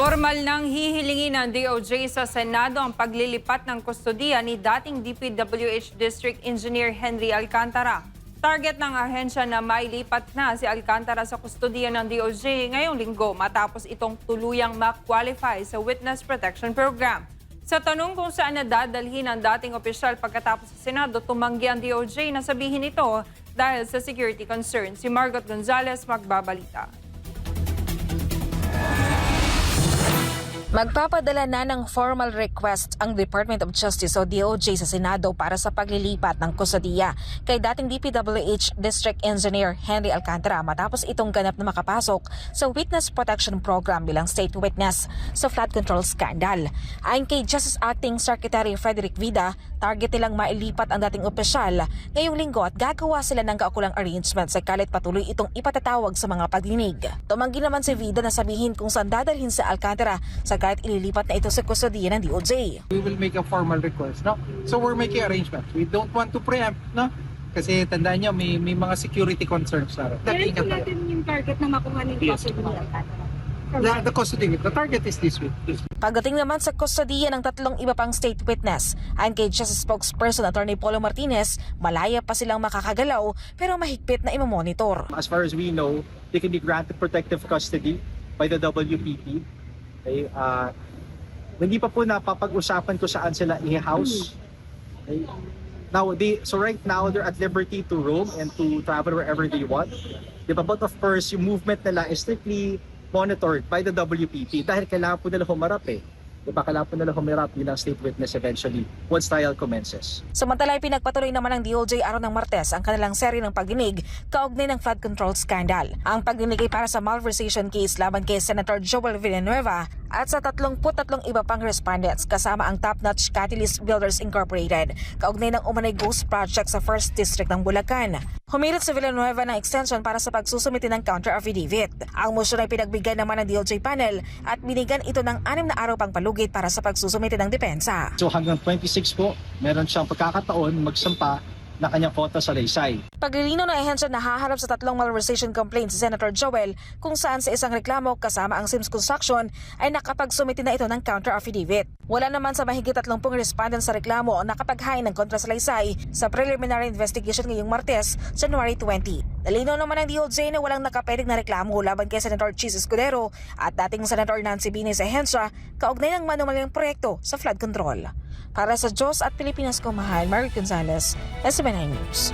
Formal nang hihilingin ng DOJ sa Senado ang paglilipat ng kustodiya ni dating DPWH District Engineer Henry Alcantara. Target ng ahensya na mailipat na si Alcantara sa kustodiya ng DOJ ngayong linggo matapos itong tuluyang ma-qualify sa Witness Protection Program. Sa tanong kung saan nadadalhin ang dating opisyal pagkatapos sa Senado, tumanggi ang DOJ na sabihin ito dahil sa security concerns. Si Margot Gonzalez magbabalita. Magpapadala na ng formal request ang Department of Justice o DOJ sa Senado para sa paglilipat ng kustodiya kay dating DPWH District Engineer Henry Alcantara matapos itong ganap na makapasok sa Witness Protection Program bilang state witness sa flood control scandal. Ayon kay Justice Acting Secretary Frederick Vida, target nilang mailipat ang dating opisyal ngayong linggo at gagawa sila ng kaukulang arrangement sa kalit patuloy itong ipatatawag sa mga pagdinig. Tumanggi naman si Vida na sabihin kung saan dadalhin sa Alcantara sa kahit ililipat na ito sa kustodiya ng DOJ. We will make a formal request, no? So we're making arrangements. We don't want to preempt, no? Kasi tandaan nyo, may mga security concerns na. Kailan po natin yung target na makuha ng custody ni Alcantara? The custody, the target is this week. Pagdating naman sa kustodiya ng tatlong iba pang state witness, ayon kay Justice Spokesperson Attorney Polo Martinez, malaya pa silang makakagalaw pero mahigpit na imamonitor. As far as we know, they can be granted protective custody by the WPP. Okay, hindi pa po napapag-usapan kung saan sila i-house. Okay. So right now, they're at liberty to roam and to travel wherever they want. Diba? But of course, yung movement nila is strictly monitored by the WPP dahil kailangan po nila humarap eh. Diba? Kailangan po nila humarap bilang state witness eventually once trial commences. Samantala, pinagpatuloy naman ng DOJ araw ng Martes ang kanilang seri ng pagdinig kaugnay ng flood control scandal. Ang pagdinig ay para sa malversation case laban kay Senator Joel Villanueva at sa 33 iba pang respondents kasama ang Top Notch Catalyst Builders Incorporated kaugnay ng umanay ghost project sa 1st District ng Bulacan. Humirit si Villanueva ng extension para sa pagsusumite ng counter affidavit. Ang motion ay pinagbigay naman ng DOJ panel at binigyan ito ng 6 na araw pang palugit para sa pagsusumite ng depensa. So hanggang 26 po, meron siyang pagkakataon magsampa na kanyang photo sa Laysay. Paglilinaw ng ahensya na haharap sa 3 malversation complaints si Senator Joel kung saan sa isang reklamo kasama ang Sims Construction ay nakapagsumite na ito ng counter affidavit. Wala naman sa mahigit 30 respondents sa reklamo ang nakapaghain ng kontra sa Laysay sa preliminary investigation ngayong Martes, January 20. Nalinaw naman ng DOJ na walang nakapedik na reklamo laban kay Senator Chis Escudero at dating Senator Nancy Binay sa ahensya kaugnay ng manumaling proyekto sa flood control. Para sa Diyos at Pilipinas ko mahal, Margot Gonzalez, SMNI News.